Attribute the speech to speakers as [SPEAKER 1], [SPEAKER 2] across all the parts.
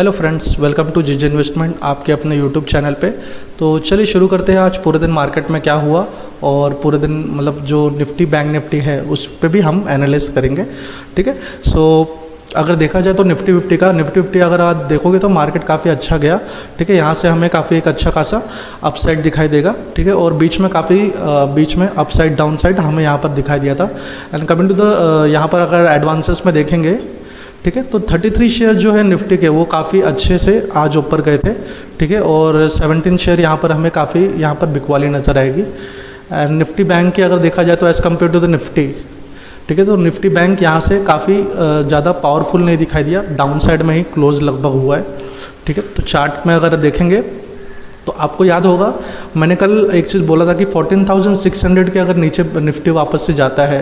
[SPEAKER 1] Hello friends, welcome to GJ investment, आपके अपने YouTube channel पे। तो चलिए शुरू करते हैं। आज पूरे दिन मार्केट में क्या हुआ और पूरे दिन मतलब जो निफ्टी बैंक निफ्टी है उस पे भी हम एनालिस करेंगे। ठीक है। अगर देखा जाए तो निफ्टी फिफ्टी अगर आप देखोगे तो मार्केट काफ़ी अच्छा गया। ठीक है। यहाँ से हमें काफ़ी एक अच्छा खासा अपसाइड दिखाई देगा। ठीक है। और बीच में अपसाइड डाउन साइड हमें यहाँ पर दिखाई दिया था। एंड कमिंग टू द यहाँ पर अगर एडवांसेस में देखेंगे, ठीक है, तो 33 शेयर जो है निफ्टी के वो काफ़ी अच्छे से आज ऊपर गए थे। ठीक है। और 17 शेयर यहाँ पर हमें काफ़ी यहाँ पर बिकवाली नज़र आएगी। एंड निफ्टी बैंक की अगर देखा जाए तो as compare to the Nifty, ठीक है, तो निफ्टी बैंक यहाँ से काफ़ी ज़्यादा पावरफुल नहीं दिखाई दिया, डाउन साइड में ही क्लोज लगभग हुआ है। ठीक है। तो चार्ट में अगर देखेंगे तो आपको याद होगा मैंने कल एक चीज़ बोला था कि 14,600 के अगर नीचे निफ्टी वापस से जाता है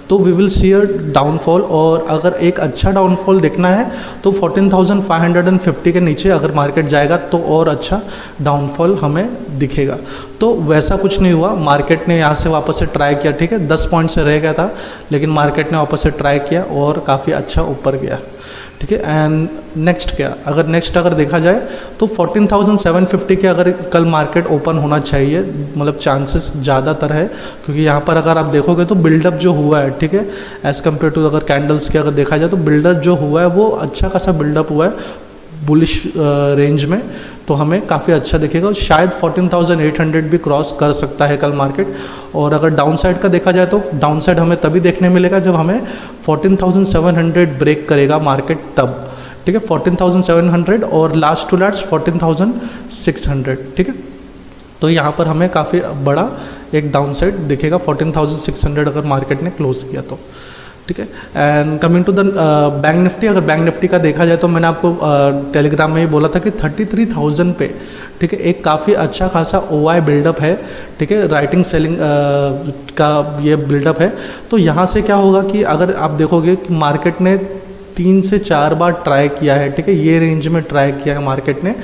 [SPEAKER 1] तो we will see a downfall, और अगर एक अच्छा डाउनफॉल देखना है तो 14,550 के नीचे अगर मार्केट जाएगा तो और अच्छा डाउनफॉल हमें दिखेगा। तो वैसा कुछ नहीं हुआ, मार्केट ने यहाँ से वापस से ट्राई किया। ठीक है। 10 पॉइंट से रह गया था लेकिन मार्केट ने वापस से ट्राई किया और काफ़ी अच्छा ऊपर गया। ठीक है। एंड नेक्स्ट अगर देखा जाए तो 14,750 के अगर कल मार्केट ओपन होना चाहिए, मतलब चांसेस ज़्यादातर है, क्योंकि यहाँ पर अगर आप देखोगे तो बिल्डअप जो हुआ है, ठीक है, एज़ कम्पेयर टू अगर कैंडल्स के अगर देखा जाए तो बिल्डअप जो हुआ है वो अच्छा खासा बिल्डअप हुआ है बुलिश रेंज में, तो हमें काफ़ी अच्छा दिखेगा। शायद 14,800 भी क्रॉस कर सकता है कल मार्केट। और अगर डाउन साइड का देखा जाए तो डाउन साइड हमें तभी देखने मिलेगा जब हमें 14,700 ब्रेक करेगा मार्केट तब। ठीक है। 14,700 और लास्ट टू लास्ट 14,600। ठीक है। तो यहाँ पर हमें काफ़ी बड़ा एक डाउन साइड दिखेगा 14,600 अगर मार्केट ने क्लोज किया तो। ठीक है। And coming to the bank Nifty, अगर बैंक निफ्टी का देखा जाए तो मैंने आपको टेलीग्राम में ही बोला था कि 33,000 पे, ठीक है, एक काफ़ी अच्छा खासा OI बिल्डअप है। ठीक है। राइटिंग सेलिंग का ये बिल्डअप है। तो यहाँ से क्या होगा कि अगर आप देखोगे कि मार्केट ने 3 से 4 बार ट्राई किया है। ठीक है। ये रेंज में ट्राई किया है मार्केट ने।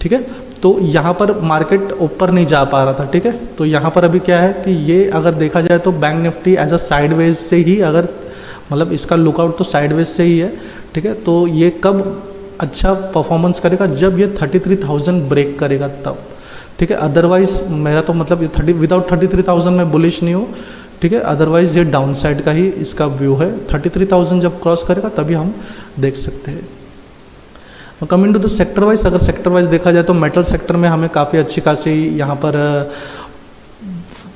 [SPEAKER 1] ठीक है। तो यहाँ पर मार्केट ऊपर नहीं जा पा रहा था। ठीक है। तो यहाँ पर अभी क्या है कि ये अगर देखा जाए तो bank Nifty as a sideways से ही, अगर मतलब इसका लुकआउट तो साइडवेज से ही है। ठीक है। तो ये कब अच्छा परफॉर्मेंस करेगा जब ये 33,000 ब्रेक करेगा तब। ठीक है। अदरवाइज मेरा तो मतलब ये विदाउट 33,000 में बुलिश नहीं हूँ। ठीक है। अदरवाइज ये डाउन साइड का ही इसका व्यू है। 33,000 जब क्रॉस करेगा तभी हम देख सकते हैं। Coming to the sector wise, अगर सेक्टर वाइज देखा जाए तो मेटल सेक्टर में हमें काफ़ी अच्छी खासी यहाँ पर,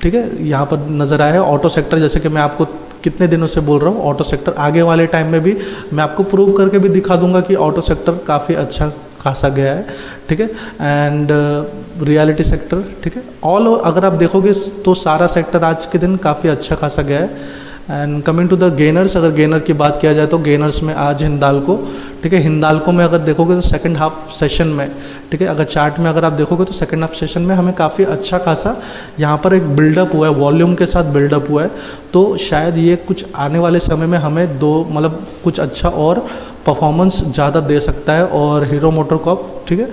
[SPEAKER 1] ठीक है, यहाँ पर नज़र आया है। ऑटो सेक्टर, जैसे कि मैं आपको कितने दिनों से बोल रहा हूँ, ऑटो सेक्टर आगे वाले टाइम में भी मैं आपको प्रूव करके भी दिखा दूंगा कि ऑटो सेक्टर काफ़ी अच्छा खासा गया है। ठीक है। एंड रियलिटी सेक्टर, ठीक है, ऑल अगर आप देखोगे तो सारा सेक्टर आज के दिन काफ़ी अच्छा खासा गया है। And coming to the gainers, अगर गेनर की बात किया जाए तो गेनर्स में आज हिंदाल्को, ठीक है, हिंदाल्को में अगर देखोगे तो सेकंड हाफ सेशन में, ठीक है, अगर चार्ट में अगर आप देखोगे तो सेकंड हाफ सेशन में हमें काफ़ी अच्छा खासा यहाँ पर एक बिल्डअप हुआ है, वॉल्यूम के साथ बिल्डअप हुआ है। तो शायद ये कुछ आने वाले समय में हमें मतलब कुछ अच्छा और परफॉर्मेंस ज़्यादा दे सकता है। और हीरो मोटरकॉर्प, ठीक है,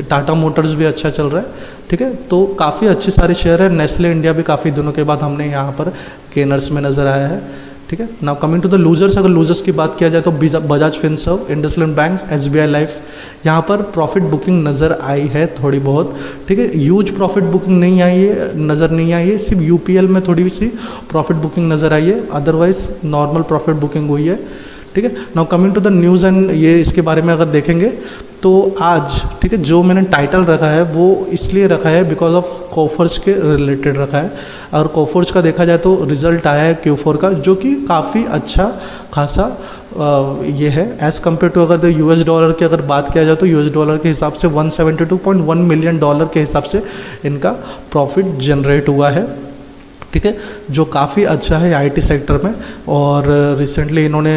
[SPEAKER 1] टाटा मोटर्स भी अच्छा चल रहा है। ठीक है। तो काफ़ी अच्छी सारी शेयर है। नेस्ले इंडिया भी काफ़ी दिनों के बाद हमने यहाँ पर गेनर्स में नज़र आया है। ठीक है। Now coming to the losers, अगर लूजर्स की बात किया जाए तो Bajaj Finserv, IndusInd bank, SBI life, यहाँ पर प्रॉफिट बुकिंग नज़र आई है थोड़ी बहुत। ठीक है। ह्यूज प्रॉफिट बुकिंग नहीं आई है, नज़र नहीं आई है, सिर्फ UPL में थोड़ी सी प्रॉफिट बुकिंग नज़र आई है, अदरवाइज नॉर्मल प्रॉफिट बुकिंग हुई है। ठीक है। Now coming to the news and ये इसके बारे में अगर देखेंगे तो आज, ठीक है, जो मैंने टाइटल रखा है वो इसलिए रखा है बिकॉज ऑफ कोफर्ज के रिलेटेड रखा है। और कोफर्ज का देखा जाए तो रिजल्ट आया है Q4 का, जो कि काफ़ी अच्छा खासा ये है एज़ कम्पेयर टू अगर US डॉलर की अगर बात किया जाए तो US डॉलर के हिसाब से $172.1 मिलियन के हिसाब से इनका प्रॉफिट जनरेट हुआ है। ठीक है। जो काफ़ी अच्छा है IT सेक्टर में। और रिसेंटली इन्होंने,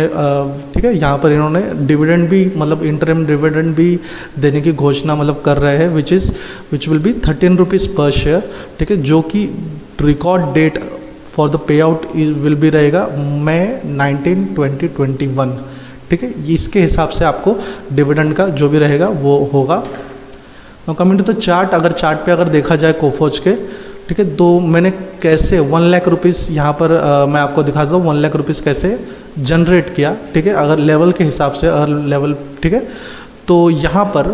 [SPEAKER 1] ठीक है, यहाँ पर इन्होंने डिविडेंड भी, मतलब इंटरिम डिविडेंड भी देने की घोषणा मतलब कर रहे हैं, विच विल बी 13 रुपीज़ पर शेयर। ठीक है। जो कि record date for the pay out will भी रहेगा मई 19, 2021। ठीक है। इसके हिसाब से आपको डिविडेंड का जो भी रहेगा वो होगा। कमिंग टू द चार्ट, अगर चार्ट पे अगर देखा जाए कोफोज के, ठीक है, तो मैंने कैसे 1 लाख रुपीज़ यहाँ पर मैं आपको दिखा दूँ 1 लाख रुपीज़ कैसे जनरेट किया। ठीक है। अगर लेवल के हिसाब से, अगर लेवल, ठीक है, तो यहाँ पर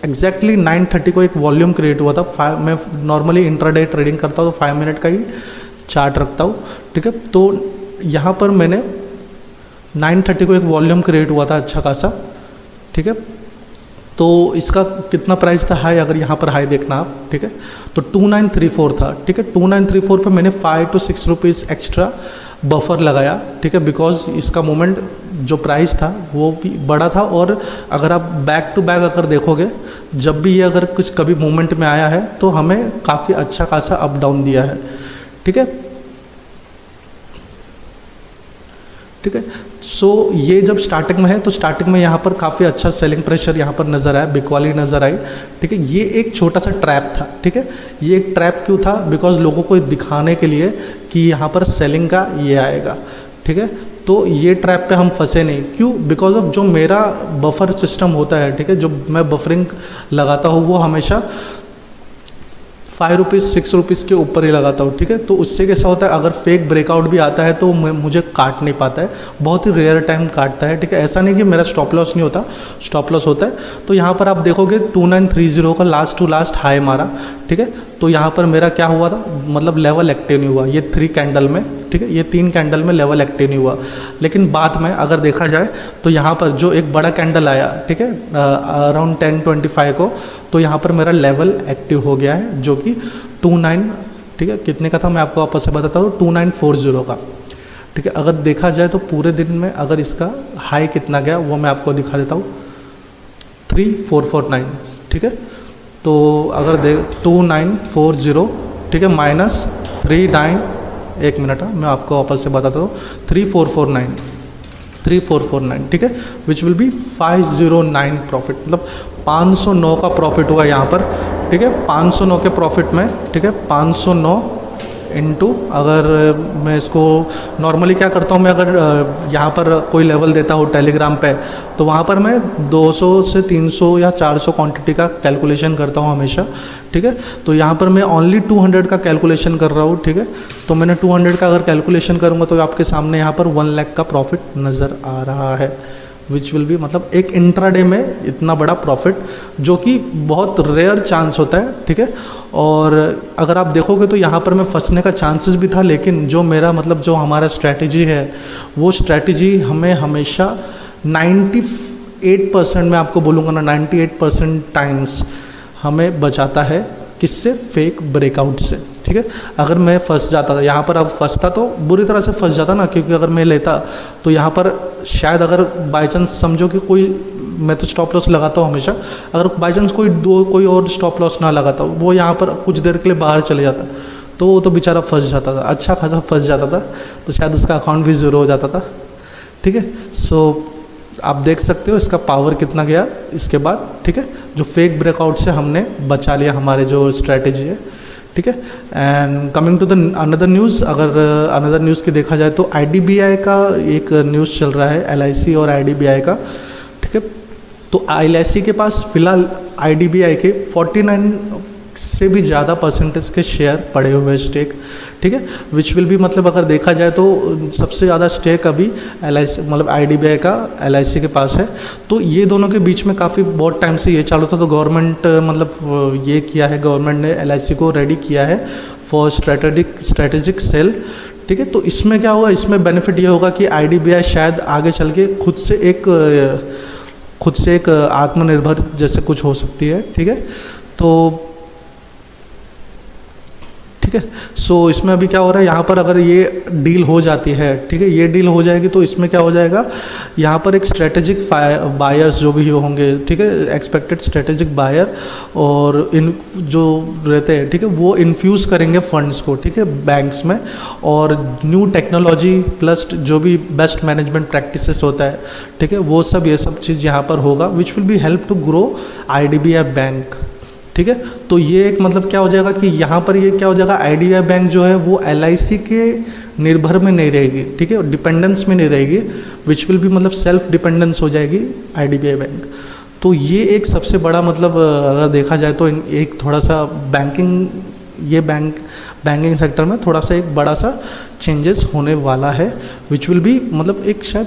[SPEAKER 1] एग्जैक्टली 9:30 को एक वॉल्यूम क्रिएट हुआ था। मैं नॉर्मली इंट्राडे ट्रेडिंग करता हूँ तो 5 मिनट का ही चार्ट रखता हूँ, ठीक है। तो यहाँ पर मैंने 9:30 को एक वॉल्यूम क्रिएट हुआ था अच्छा खासा, ठीक है। तो इसका कितना प्राइस था हाई, अगर यहाँ पर हाई देखना आप, ठीक है, तो 2934 था, ठीक है। 2934 पे मैंने 5 to 6 रुपीज़ एक्स्ट्रा बफर लगाया, ठीक है, बिकॉज इसका मोमेंट जो प्राइस था वो भी बड़ा था। और अगर आप बैक टू बैक अगर देखोगे, जब भी ये अगर कुछ कभी मोमेंट में आया है तो हमें काफ़ी अच्छा खासा अप डाउन दिया है, ठीक है, ठीक है। सो ये जब स्टार्टिंग में है तो स्टार्टिंग में यहाँ पर काफ़ी अच्छा सेलिंग प्रेशर यहाँ पर नज़र आया, बिकवाली नज़र आई, ठीक है। ये एक छोटा सा ट्रैप था, ठीक है। ये एक ट्रैप क्यों था, बिकॉज लोगों को दिखाने के लिए कि यहाँ पर सेलिंग का ये आएगा, ठीक है। तो ये ट्रैप पे हम फंसे नहीं, क्यों, बिकॉज ऑफ जो मेरा बफर सिस्टम होता है, ठीक है, जो मैं बफरिंग लगाता हूँ वो हमेशा 5 रुपीज़ 6 रुपीज़ के ऊपर ही लगाता हूँ, ठीक है। तो उससे कैसा होता है, अगर फेक ब्रेकआउट भी आता है तो मुझे काट नहीं पाता है, बहुत ही रेयर टाइम काटता है, ठीक है। ऐसा नहीं कि मेरा स्टॉप लॉस नहीं होता, स्टॉप लॉस होता है। तो यहाँ पर आप देखोगे 2930 का लास्ट टू लास्ट हाई मारा, ठीक है। तो यहाँ पर मेरा क्या हुआ था, मतलब लेवल एक्टिव नहीं हुआ ये 3 कैंडल में, ठीक है, ये 3 कैंडल में लेवल एक्टिव नहीं हुआ। लेकिन बाद में अगर देखा जाए तो यहाँ पर जो एक बड़ा कैंडल आया, ठीक है, अराउंड 10:25 को, तो यहाँ पर मेरा लेवल एक्टिव हो गया है, जो कि 29, ठीक है, कितने का था मैं आपको वापस से बताता हूँ, 2940 का, ठीक है। अगर देखा जाए तो पूरे दिन में अगर इसका हाई कितना गया वो मैं आपको दिखा देता हूँ, 3449, ठीक है। तो अगर 2940, ठीक है, माइनस 39, एक मिनट मैं आपको वापस से बताता हूँ, 3449, ठीक है, विच विल बी 509 प्रॉफिट, मतलब 509 का प्रॉफिट हुआ यहाँ पर, ठीक है। 509 के प्रॉफिट में, ठीक है, 509 इंटू, अगर मैं इसको नॉर्मली क्या करता हूँ, मैं अगर यहाँ पर कोई लेवल देता हूँ टेलीग्राम पे, तो वहाँ पर मैं 200 से 300 या 400 क्वांटिटी का कैलकुलेशन करता हूँ हमेशा, ठीक है। तो यहाँ पर मैं ओनली 200 का कैलकुलेशन कर रहा हूँ, ठीक है। तो मैंने 200 का अगर कैलकुलेशन करूँगा तो आपके सामने यहाँ पर 1 लाख का प्रॉफिट नज़र आ रहा है, विच विल बी, मतलब एक इंट्राडे में इतना बड़ा प्रॉफिट, जो कि बहुत रेयर चांस होता है, ठीक है। और अगर आप देखोगे तो यहाँ पर मैं फंसने का चांसेस भी था, लेकिन जो मेरा मतलब जो हमारा स्ट्रैटेजी है वो स्ट्रैटेजी हमें हमेशा 98% में आपको बोलूँगा ना, 98% टाइम्स हमें बचाता है, किससे, फेक ब्रेकआउट से, ठीक है। अगर मैं फंस जाता था यहाँ पर, अब फंसता तो बुरी तरह से फंस जाता ना, क्योंकि अगर मैं लेता तो यहाँ पर शायद, अगर बाई चांस समझो कि कोई, मैं तो स्टॉप लॉस लगाता हूँ हमेशा, अगर बाई चांस कोई और स्टॉप लॉस ना लगाता, वो यहाँ पर कुछ देर के लिए बाहर चले जाता, तो वो तो बेचारा फंस जाता था, अच्छा खासा फंस जाता था, तो शायद उसका अकाउंट भी ज़ीरो हो जाता था, ठीक है। सो आप देख सकते हो इसका पावर कितना गया इसके बाद, ठीक है, जो फेक ब्रेकआउट से हमने बचा लिया हमारे जो स्ट्रैटेजी है, ठीक है। And coming to the another news, अगर अनदर न्यूज़ की देखा जाए तो IDBI का एक न्यूज़ चल रहा है, LIC और IDBI का, ठीक है। तो LIC के पास फिलहाल IDBI के 49 से भी ज़्यादा परसेंटेज के शेयर पड़े हुए स्टेक, ठीक है, विच विल भी, मतलब अगर देखा जाए तो सबसे ज़्यादा स्टेक अभी LIC, मतलब IDBI का LIC के पास है। तो ये दोनों के बीच में काफ़ी बहुत टाइम से ये चालू था, तो गवर्नमेंट मतलब ये किया है, गवर्नमेंट ने LIC को रेडी किया है फॉर स्ट्रेटेजिक सेल, ठीक है। तो इसमें क्या होगा, इसमें बेनिफिट ये होगा कि IDBI शायद आगे चल के खुद से एक आत्मनिर्भर जैसे कुछ हो सकती है, ठीक है। तो ठीक है, सो इसमें अभी क्या हो रहा है, यहाँ पर अगर ये डील हो जाती है, ठीक है, ये डील हो जाएगी तो इसमें क्या हो जाएगा, यहाँ पर एक स्ट्रेटेजिक बायर्स जो भी होंगे, ठीक है, एक्सपेक्टेड स्ट्रेटेजिक बायर और इन जो रहते हैं, ठीक है, वो इन्फ्यूज़ करेंगे फंड्स को, ठीक है, बैंक्स में, और न्यू टेक्नोलॉजी प्लस जो भी बेस्ट मैनेजमेंट प्रैक्टिसेस होता है, ठीक है, वो सब ये सब चीज़ यहाँ पर होगा, which will be help to grow IDBI bank, ठीक है। तो ये एक मतलब क्या हो जाएगा कि यहाँ पर ये क्या हो जाएगा, IDBI बैंक जो है वो LIC के निर्भर में नहीं रहेगी, ठीक है, डिपेंडेंस में नहीं रहेगी, विच विल भी मतलब सेल्फ डिपेंडेंस हो जाएगी IDBI बैंक। तो ये एक सबसे बड़ा मतलब अगर देखा जाए तो एक थोड़ा सा बैंकिंग सेक्टर में थोड़ा सा एक बड़ा सा चेंजेस होने वाला है, विच विल भी मतलब एक शायद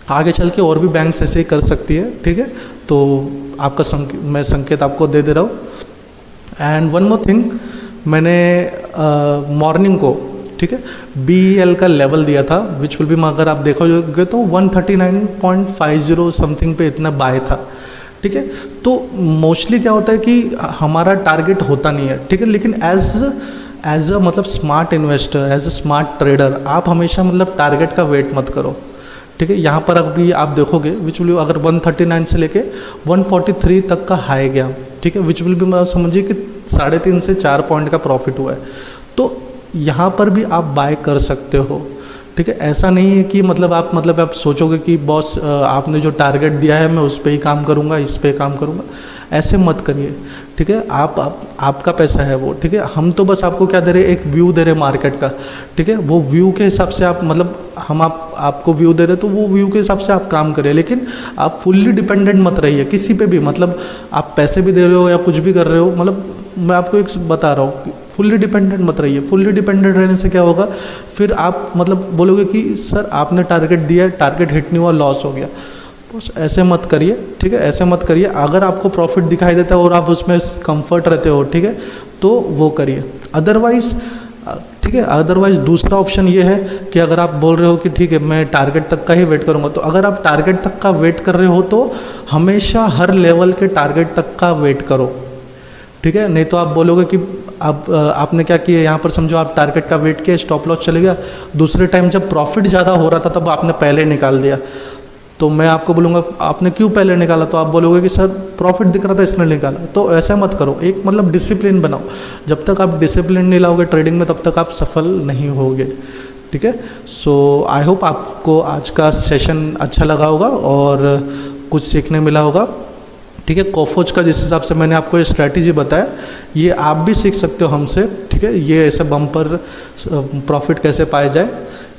[SPEAKER 1] आगे चल के और भी बैंक्स ऐसे ही कर सकती है, ठीक है। तो आपका मैं संकेत आपको दे दे रहा हूँ। एंड वन मोर थिंग, मैंने मॉर्निंग को, ठीक है, BEL का लेवल दिया था विच विल बी, अगर आप देखोगे तो 139.50 समथिंग पे इतना बाय था, ठीक है। तो मोस्टली क्या होता है कि हमारा टारगेट होता नहीं है, ठीक है, लेकिन एज अ मतलब smart investor, as a smart trader आप हमेशा मतलब टारगेट का वेट मत करो, ठीक है। यहाँ पर अभी आप देखोगे विच विल, अगर 139 से लेके 143 तक का हाई गया, ठीक है, विच विल भी मैं समझिए कि 3.5 से 4 पॉइंट का प्रॉफिट हुआ है। तो यहाँ पर भी आप बाय कर सकते हो, ठीक है। ऐसा नहीं है कि मतलब आप सोचोगे कि बॉस आपने जो टारगेट दिया है मैं उस पर ही काम करूँगा, इस पर काम करूँगा, ऐसे मत करिए, ठीक है। आपका पैसा है वो, ठीक है। हम तो बस आपको क्या दे रहे हैं, एक व्यू दे रहे हैं मार्केट का, ठीक है। वो व्यू के हिसाब से आप मतलब हम आपको व्यू दे रहे हैं तो वो व्यू के हिसाब से आप काम करें, लेकिन आप फुल्ली डिपेंडेंट मत रहिए किसी पे भी। मतलब आप पैसे भी दे रहे हो या कुछ भी कर रहे हो, मतलब मैं आपको एक बता रहा हूँ, फुल्ली डिपेंडेंट मत रहिए। फुल्ली डिपेंडेंट रहने से क्या होगा, फिर आप मतलब बोलोगे कि सर आपने टारगेट दिया है, टारगेट हिट नहीं हुआ, लॉस हो गया। बस ऐसे मत करिए, ठीक है, ऐसे मत करिए। अगर आपको प्रॉफिट दिखाई देता है और आप उसमें कंफर्ट रहते हो, ठीक है, तो वो करिए। अदरवाइज, ठीक है, अदरवाइज दूसरा ऑप्शन ये है कि अगर आप बोल रहे हो कि ठीक है मैं टारगेट तक का ही वेट करूँगा, तो अगर आप टारगेट तक का वेट कर रहे हो तो हमेशा हर लेवल के टारगेट तक का वेट करो, ठीक है। नहीं तो आप बोलोगे कि आपने क्या किया, यहाँ पर समझो आप टारगेट का वेट किया, स्टॉप लॉस चले गया, दूसरे टाइम जब प्रॉफिट ज़्यादा हो रहा था तब आपने पहले निकाल दिया, तो मैं आपको बोलूँगा आपने क्यों पहले निकाला, तो आप बोलोगे कि सर प्रॉफिट दिख रहा था इसने निकाला। तो ऐसा मत करो, एक मतलब डिसिप्लिन बनाओ। जब तक आप डिसिप्लिन नहीं लाओगे ट्रेडिंग में तब तक आप सफल नहीं होगे, ठीक है। सो आई होप आपको आज का सेशन अच्छा लगा होगा और कुछ सीखने मिला होगा, ठीक है। कोफोज का जिस हिसाब से मैंने आपको ये स्ट्रैटेजी बताया, ये आप भी सीख सकते हो हमसे, ठीक है। ये ऐसे बम्पर प्रॉफिट कैसे पाया जाए,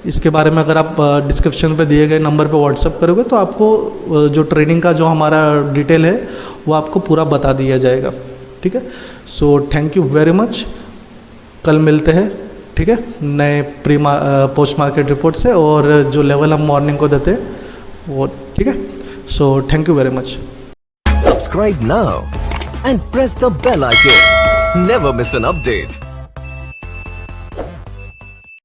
[SPEAKER 1] इसके बारे में अगर आप डिस्क्रिप्शन पे दिए गए नंबर पे व्हाट्सअप करोगे तो आपको जो ट्रेनिंग का जो हमारा डिटेल है वो आपको पूरा बता दिया जाएगा, ठीक है। So thank you very much. कल मिलते हैं, ठीक है, नए पोस्ट मार्केट रिपोर्ट से, और जो लेवल हम मॉर्निंग को देते हैं वो, ठीक है। So thank you very much.
[SPEAKER 2] Subscribe now and press the bell icon. Never miss an update.